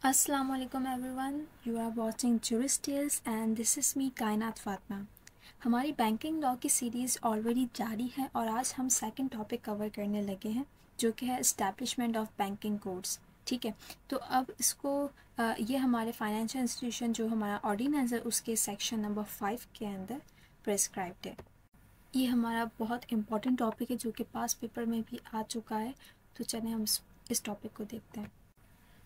अस्सलाम वालेकुम everyone, you are watching Juris tales and this is me Kainat Fatima. हमारी banking law की सीरीज़ ऑलरेडी जारी है और आज हम सेकंड टॉपिक कवर करने लगे हैं जो कि है इस्टेब्लिशमेंट ऑफ बैंकिंग कोड्स। ठीक है, तो अब इसको ये हमारे फाइनेंशियल इंस्टीट्यूशन जो हमारा ऑर्डिनेंस है उसके सेक्शन नंबर 5 के अंदर प्रेस्क्राइब्ड है। ये हमारा बहुत इम्पॉर्टेंट टॉपिक है जो कि पास पेपर में भी आ चुका है। तो चलें हम इस टॉपिक को देखते हैं।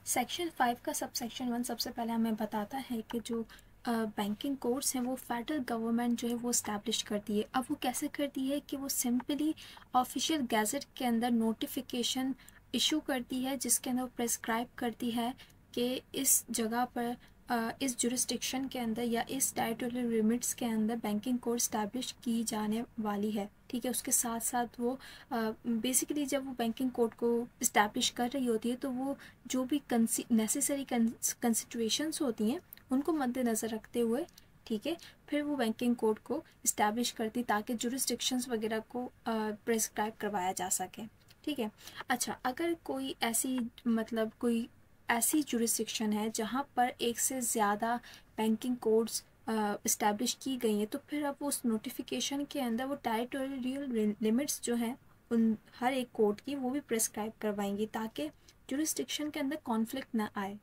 सेक्शन 5 का सब सेक्शन 1 सबसे पहले हमें बताता है कि जो बैंकिंग कोड्स हैं वो फेडरल गवर्नमेंट जो है वो इस्टेब्लिश करती है। अब वो कैसे करती है कि वो सिंपली ऑफिशियल गैजेट के अंदर नोटिफिकेशन इशू करती है जिसके अंदर वो प्रेस्क्राइब करती है कि इस जगह पर इस जुरिस्डिक्शन के अंदर या इस टेरिटोरियल लिमिट्स के अंदर बैंकिंग कोड इस्टेब्लिश की जाने वाली है। ठीक है, उसके साथ साथ वो बेसिकली जब वो बैंकिंग कोड को इस्टेब्लिश कर रही होती है तो वो जो भी नेसेसरी कंसिडरेशंस होती हैं उनको मद्देनज़र रखते हुए, ठीक है, फिर वो बैंकिंग कोड को इस्टेब्लिश करती ताकि जुरिस्डिक्शंस वगैरह को प्रेस्क्राइब करवाया जा सके। ठीक है, अच्छा, अगर कोई ऐसी कोई ऐसी जुरिस्डिक्शन है जहाँ पर एक से ज़्यादा बैंकिंग कोड्स इस्टेब्लिश की गई हैं तो फिर अब उस नोटिफिकेशन के अंदर वो टेरिटोरियल लिमिट्स जो हैं उन हर एक कोड की वो भी प्रेस्क्राइब करवाएंगी ताकि जुरिस्डिक्शन के अंदर कॉन्फ्लिक्ट ना आए।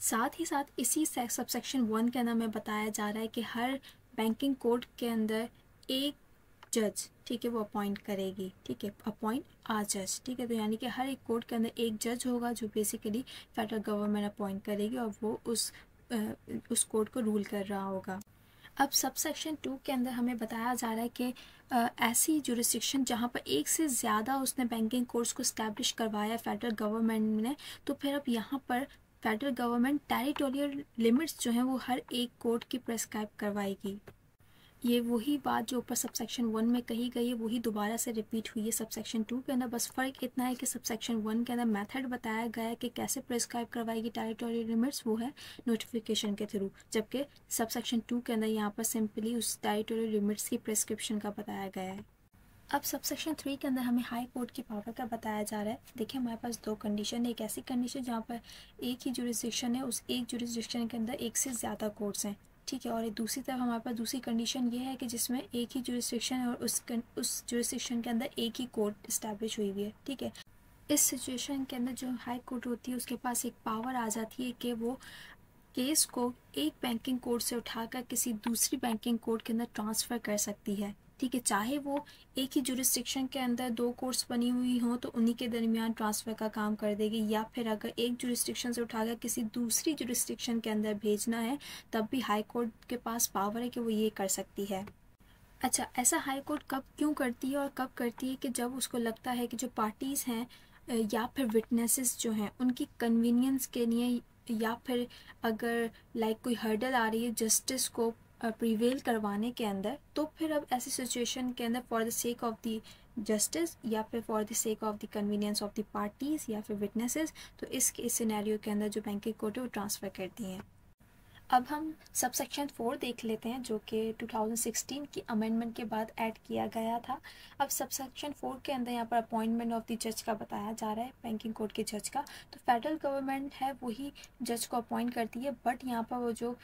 साथ ही साथ इसी सबसेक्शन 1 के अंदर में बताया जा रहा है कि हर बैंकिंग कोड के अंदर एक जज, ठीक है, वो अपॉइंट करेगी। ठीक है, अपॉइंट आ जज। ठीक है, तो यानी कि हर एक कोर्ट के अंदर एक जज होगा जो बेसिकली फेडरल गवर्नमेंट अपॉइंट करेगी और वो उस कोर्ट को रूल कर रहा होगा। अब सब सेक्शन 2 के अंदर हमें बताया जा रहा है कि ऐसी जुरिस्डिक्शन जहाँ पर एक से ज़्यादा उसने बैंकिंग कोर्स को इस्टेब्लिश करवाया फेडरल गवर्नमेंट ने, तो फिर अब यहाँ पर फेडरल गवर्नमेंट टेरिटोरियल लिमिट्स जो हैं वो हर एक कोर्ट की प्रेस्क्राइब करवाएगी। ये वही बात जो ऊपर सबसेक्शन 1 में कही गई है वही दोबारा से रिपीट हुई है सबसेक्शन 2 के अंदर। बस फ़र्क इतना है कि सबसेक्शन 1 के अंदर मेथड बताया गया है कि कैसे प्रेस्क्राइब करवाएगी टेरिटोरियल लिमिट्स, वो है नोटिफिकेशन के थ्रू, जबकि सबसेक्शन 2 के अंदर यहाँ पर सिंपली उस टेरिटोरियल लिमिट्स की प्रेस्क्रिप्शन का बताया गया है। अब सबसेक्शन 3 के अंदर हमें हाई कोर्ट की पावर का बताया जा रहा है। देखिए, हमारे पास दो कंडीशन है। एक ऐसी कंडीशन जहाँ पर एक ही जुरिस्डिक्शन है, उस एक जुरिस्डिक्शन के अंदर एक से ज़्यादा कोर्ट्स हैं। ठीक है, और एक दूसरी तरफ हमारे पास दूसरी कंडीशन ये है कि जिसमें एक ही जुरिस्डिक्शन है और उस जुरिस्डिक्शन के अंदर एक ही कोर्ट इस्टेब्लिश हुई हुई है। ठीक है, इस सिचुएशन के अंदर जो हाई कोर्ट होती है उसके पास एक पावर आ जाती है कि वो केस को एक बैंकिंग कोड से उठाकर किसी दूसरी बैंकिंग कोड के अंदर ट्रांसफ़र कर सकती है। ठीक है, चाहे वो एक ही जुरिस्डिक्शन के अंदर दो कोर्ट्स बनी हुई हों तो उन्हीं के दरमियान ट्रांसफ़र का काम कर देगी, या फिर अगर एक जुरिस्डिक्शन से उठाकर किसी दूसरी जुरिस्डिक्शन के अंदर भेजना है तब भी हाई कोर्ट के पास पावर है कि वो ये कर सकती है। अच्छा, ऐसा हाई कोर्ट कब क्यों करती है और कब करती है कि जब उसको लगता है कि जो पार्टीज़ हैं या फिर विटनेसेस जो हैं उनकी कन्वीनियंस के लिए, या फिर अगर कोई हर्डल आ रही है जस्टिस को प्रिवेल करवाने के अंदर, तो फिर अब ऐसी सिचुएशन के अंदर for the sake of the justice या फिर for the sake of the convenience of the parties या फिर विटनेसेस, तो इस सिनेरियो के अंदर जो बैंकिंग कोर्ट है वो ट्रांसफ़र करती हैं। अब हम सबसेक्शन 4 देख लेते हैं जो कि 2016 की अमेंडमेंट के बाद ऐड किया गया था। अब सबसेक्शन 4 के अंदर यहाँ पर अपॉइंटमेंट ऑफ द जज का बताया जा रहा है, बैंकिंग कोर्ट के जज का। तो फेडरल गवर्नमेंट है वही जज को अपॉइंट करती है, बट यहाँ पर वो जो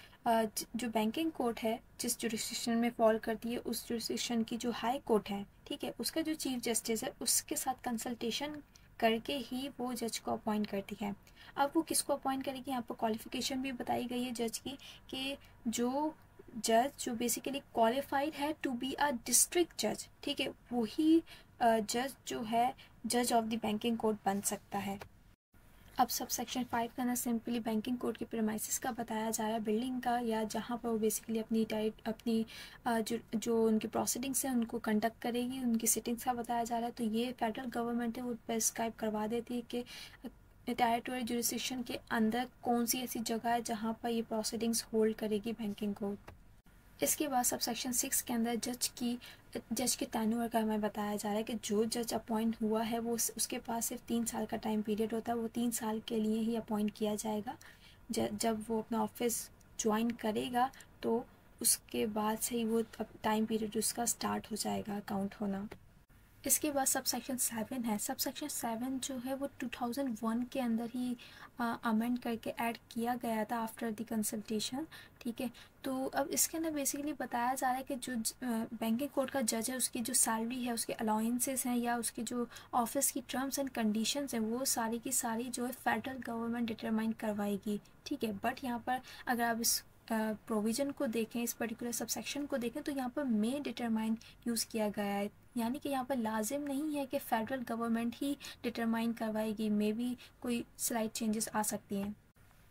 बैंकिंग कोर्ट है जिस जुरिस्डिक्शन में फॉल करती है उस जुरिस्डिक्शन की जो हाई कोर्ट है, ठीक है, उसका जो चीफ जस्टिस है उसके साथ कंसल्टेशन करके ही वो जज को अपॉइंट करती है। अब वो किसको अपॉइंट करेगी, यहाँ पर क्वालिफिकेशन भी बताई गई है जज की कि जो जज जो बेसिकली क्वालिफाइड है टू बी अ डिस्ट्रिक्ट जज, ठीक है, वही जज जो है जज ऑफ द बैंकिंग कोर्ट बन सकता है। अब सब सेक्शन 5 का ना सिंपली बैंकिंग कोर्ट के प्रेमाइसिस का बताया जा रहा है, बिल्डिंग का, या जहाँ पर वो बेसिकली अपनी जो उनकी प्रोसीडिंग्स हैं उनको कंडक्ट करेगी, उनकी सिटिंग्स का बताया जा रहा है। तो ये फेडरल गवर्नमेंट है वो प्रेस्क्राइब करवा देती है कि टेरिटोरियल जुरिस्डिक्शन के अंदर कौन सी ऐसी जगह है जहाँ पर ये प्रोसीडिंग्स होल्ड करेगी बैंकिंग कोर्ट। इसके बाद सब सेक्शन 6 के अंदर जज के टेन्योर का हमें बताया जा रहा है कि जो जज अपॉइंट हुआ है वो उसके पास सिर्फ 3 साल का टाइम पीरियड होता है, वो 3 साल के लिए ही अपॉइंट किया जाएगा। जब वो अपना ऑफिस ज्वाइन करेगा तो उसके बाद से ही वो टाइम पीरियड उसका स्टार्ट हो जाएगा काउंट होना। इसके बाद सब सेक्शन 7 है। सब सेक्शन 7 जो है वो 2001 के अंदर ही अमेंड करके ऐड किया गया था आफ्टर द कंसल्टेशन। ठीक है, तो अब इसके अंदर बेसिकली बताया जा रहा है कि जो बैंकिंग कोर्ट का जज है उसकी जो सैलरी है, उसके अलाउंसेस हैं या उसके जो ऑफिस की टर्म्स एंड कंडीशंस हैं, वो सारी की सारी जो है फेडरल गवर्नमेंट डिटरमाइन करवाएगी। ठीक है, बट यहाँ पर अगर आप इस प्रोविज़न को देखें, इस पर्टिकुलर सबसेक्शन को देखें, तो यहाँ पर मे डिटरमाइन यूज़ किया गया है, यानी कि यहाँ पर लाजिम नहीं है कि फेडरल गवर्नमेंट ही डिटरमाइन करवाएगी, मे भी कोई स्लाइट चेंजेस आ सकती हैं।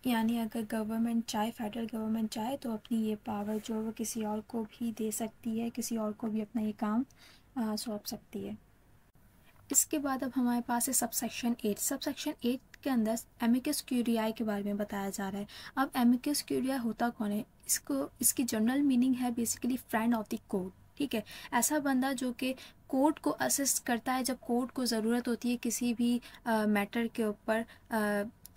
यानी अगर गवर्नमेंट चाहे, फेडरल गवर्नमेंट चाहे तो अपनी ये पावर जो है वो किसी और को भी दे सकती है, किसी और को भी अपना ये काम सौंप सकती है। इसके बाद अब हमारे पास है सबसेक्शन 8। सबसेक्शन 8 के अंदर एमिकस क्यूरियाई के बारे में बताया जा रहा है। अब एमिकस क्यूरियाई होता कौन है? इसकी जनरल मीनिंग है basically friend of the court. ठीक है, ऐसा बंदा जो कि कोर्ट को असिस्ट करता है जब कोर्ट को ज़रूरत होती है किसी भी मैटर के ऊपर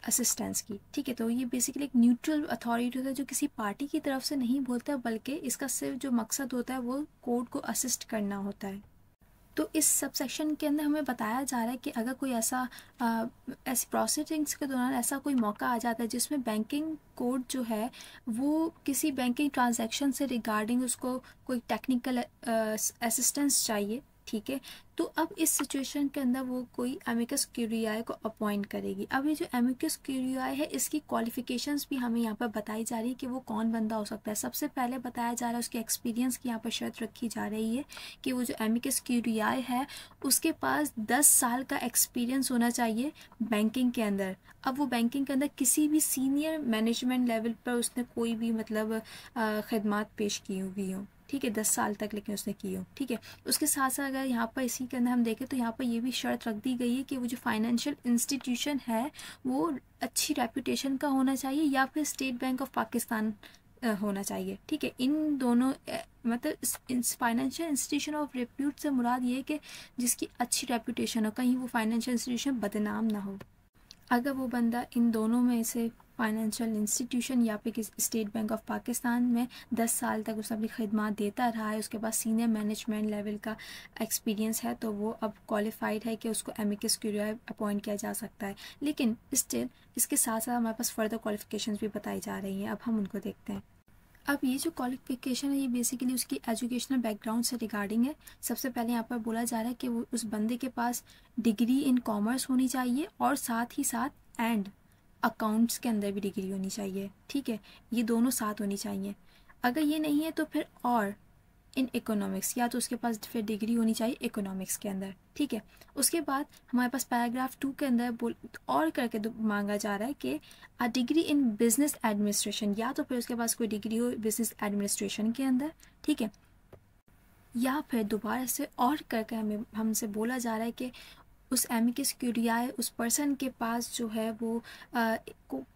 असिस्टेंस की। ठीक है, तो ये बेसिकली एक न्यूट्रल अथॉरिटी होता है जो किसी पार्टी की तरफ से नहीं बोलता, बल्कि इसका सिर्फ जो मकसद होता है वो कोर्ट को असिस्ट करना होता है। तो इस सबसेक्शन के अंदर हमें बताया जा रहा है कि अगर कोई ऐसी प्रोसीडिंग्स के दौरान ऐसा कोई मौका आ जाता है जिसमें बैंकिंग कोर्ट जो है वो किसी बैंकिंग ट्रांजैक्शन से रिगार्डिंग उसको कोई टेक्निकल असिस्टेंस चाहिए, ठीक है, तो अब इस सिचुएशन के अंदर वो कोई एमिकस क्यूरियाई को अपॉइंट करेगी। अब ये जो एमिकस क्यूरियाई है इसकी क्वालिफिकेशंस भी हमें यहाँ पर बताई जा रही है कि वो कौन बंदा हो सकता है। सबसे पहले बताया जा रहा है उसके एक्सपीरियंस की यहाँ पर शर्त रखी जा रही है कि वो जो एमिकस क्यूरियाई है उसके पास 10 साल का एक्सपीरियंस होना चाहिए बैंकिंग के अंदर। अब वो बैंकिंग के अंदर किसी भी सीनियर मैनेजमेंट लेवल पर उसने कोई भी मतलब खदमात पेश की हुई हो, ठीक है, 10 साल तक लेकिन उसने की हो। ठीक है, उसके साथ साथ अगर यहाँ पर इसी के अंदर हम देखें तो यहाँ पर ये भी शर्त रख दी गई है कि वो जो फाइनेंशियल इंस्टीट्यूशन है वो अच्छी रेपुटेशन का होना चाहिए या फिर स्टेट बैंक ऑफ पाकिस्तान होना चाहिए। ठीक है, इन दोनों मतलब फाइनेंशियल इंस्टीट्यूशन ऑफ रेप्यूट से मुराद ये है कि जिसकी अच्छी रेपुटेशन हो, कहीं वो फाइनेंशियल इंस्टीट्यूशन बदनाम ना हो। अगर वो बंदा इन दोनों में से फाइनेंशियल इंस्टीट्यूशन या फिर किसी स्टेट बैंक ऑफ पाकिस्तान में 10 साल तक उसने अपनी खदमात देता रहा है, उसके पास सीनियर मैनेजमेंट लेवल का एक्सपीरियंस है, तो वो अब क्वालिफाइड है कि उसको एमिकस क्यूरियाई अपॉइंट किया जा सकता है। लेकिन स्टिल इसके साथ साथ हमारे पास फर्दर क्वालिफिकेशंस भी बताई जा रही हैं। अब हम उनको देखते हैं। अब ये जो क्वालिफिकेशन है ये बेसिकली उसकी एजुकेशनल बैकग्राउंड से रिगार्डिंग है। सबसे पहले यहाँ पर बोला जा रहा है कि वो उस बंदे के पास डिग्री इन कॉमर्स होनी चाहिए और साथ ही साथ एंड अकाउंट्स के अंदर भी डिग्री होनी चाहिए। ठीक है, ये दोनों साथ होनी चाहिए। अगर ये नहीं है तो फिर और इन इकोनॉमिक्स, या तो उसके पास फिर डिग्री होनी चाहिए इकोनॉमिक्स के अंदर। ठीक है, उसके बाद हमारे पास पैराग्राफ 2 के अंदर और करके मांगा जा रहा है कि a degree in business administration, या तो फिर उसके पास कोई डिग्री हो बिजनेस एडमिनिस्ट्रेशन के अंदर। ठीक है, या फिर दोबारा से और करके हमसे बोला जा रहा है कि उस एमिकस क्यूरियाई उस पर्सन के पास जो है वो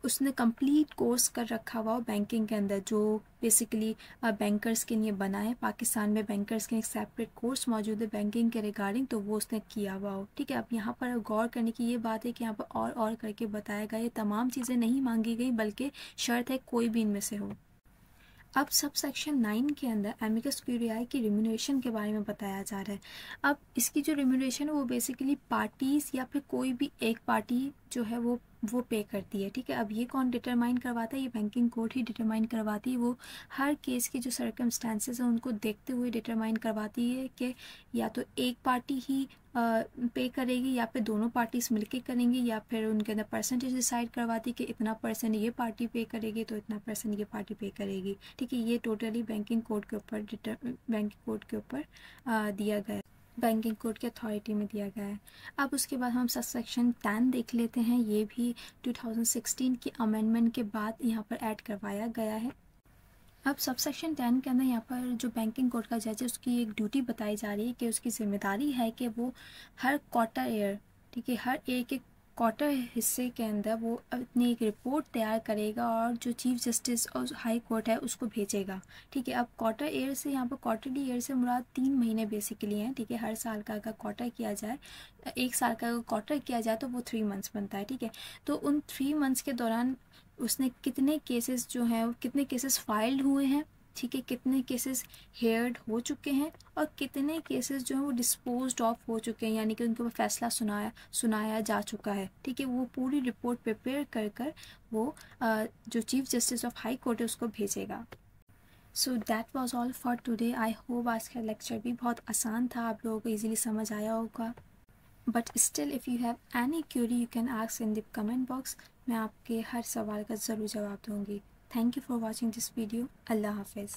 उसने कंप्लीट कोर्स कर रखा हुआ बैंकिंग के अंदर, जो बेसिकली बैंकर्स के लिए बना है। पाकिस्तान में बैंकर्स के एक सेपरेट कोर्स मौजूद है बैंकिंग के रिगार्डिंग, तो वो उसने किया हुआ हो। ठीक है, अब यहाँ पर गौर करने की ये बात है कि यहाँ पर और करके बताया गया, ये तमाम चीज़ें नहीं मांगी गई बल्कि शर्त है कोई भी इनमें से हो। अब सब सेक्शन 9 के अंदर एमिकस क्यूरियाई की रिम्यूनरेशन के बारे में बताया जा रहा है। अब इसकी जो रिम्यूनरेशन है वो बेसिकली पार्टीज़ या फिर कोई भी एक पार्टी जो है वो पे करती है। ठीक है, अब ये कौन डिटरमाइन करवाता है? ये बैंकिंग कोर्ट ही डिटरमाइन करवाती है। वो हर केस की जो सर्कमस्टांसेस हैं उनको देखते हुए डिटरमाइन करवाती है कि या तो एक पार्टी ही पे करेगी या फिर दोनों पार्टीज मिलके करेंगी, या फिर उनके अंदर परसेंटेज डिसाइड करवाती कि इतना परसेंट ये पार्टी पे करेगी तो इतना परसेंट ये पार्टी पे करेगी। ठीक है, ये टोटली बैंकिंग कोर्ट के ऊपर दिया गया है, बैंकिंग कोर्ट की अथॉरिटी में दिया गया है। अब उसके बाद हम सेक्शन 10 देख लेते हैं। ये भी 2016 की अमेंडमेंट के बाद यहाँ पर ऐड करवाया गया है। अब सबसेक्शन 10 के अंदर यहाँ पर जो बैंकिंग कोर्ट का जज है उसकी एक ड्यूटी बताई जा रही है कि उसकी जिम्मेदारी है कि वो हर क्वार्टर ईयर, ठीक है, हर एक क्वार्टर हिस्से के अंदर वो अपनी एक रिपोर्ट तैयार करेगा और जो चीफ जस्टिस और हाई कोर्ट है उसको भेजेगा। ठीक है, अब क्वार्टर ईयर से यहाँ पर क्वार्टरली ईयर से मुराद 3 महीने बेसिकली हैं। ठीक है, हर साल का अगर क्वार्टर किया जाए, एक साल का अगर क्वार्टर किया जाए तो वो 3 मंथ्स बनता है। ठीक है, तो उन 3 मंथ्स के दौरान उसने कितने केसेस जो हैं, कितने केसेस फाइल्ड हुए हैं ठीक है, कितने केसेस हेयर्ड हो चुके हैं और कितने केसेस जो हैं वो डिस्पोज्ड ऑफ हो चुके हैं, यानी कि उनके ऊपर फैसला सुनाया जा चुका है। ठीक है, वो पूरी रिपोर्ट प्रिपेयर कर कर वो जो chief justice of high court है उसको भेजेगा। So that was all for today. I hope आज का लेक्चर भी बहुत आसान था, आप लोगों को ईजिली समझ आया होगा। But still if you have any query you can ask in the comment box. मैं आपके हर सवाल का ज़रूर जवाब दूँगी। Thank you for watching this video. अल्लाह हाफिज़।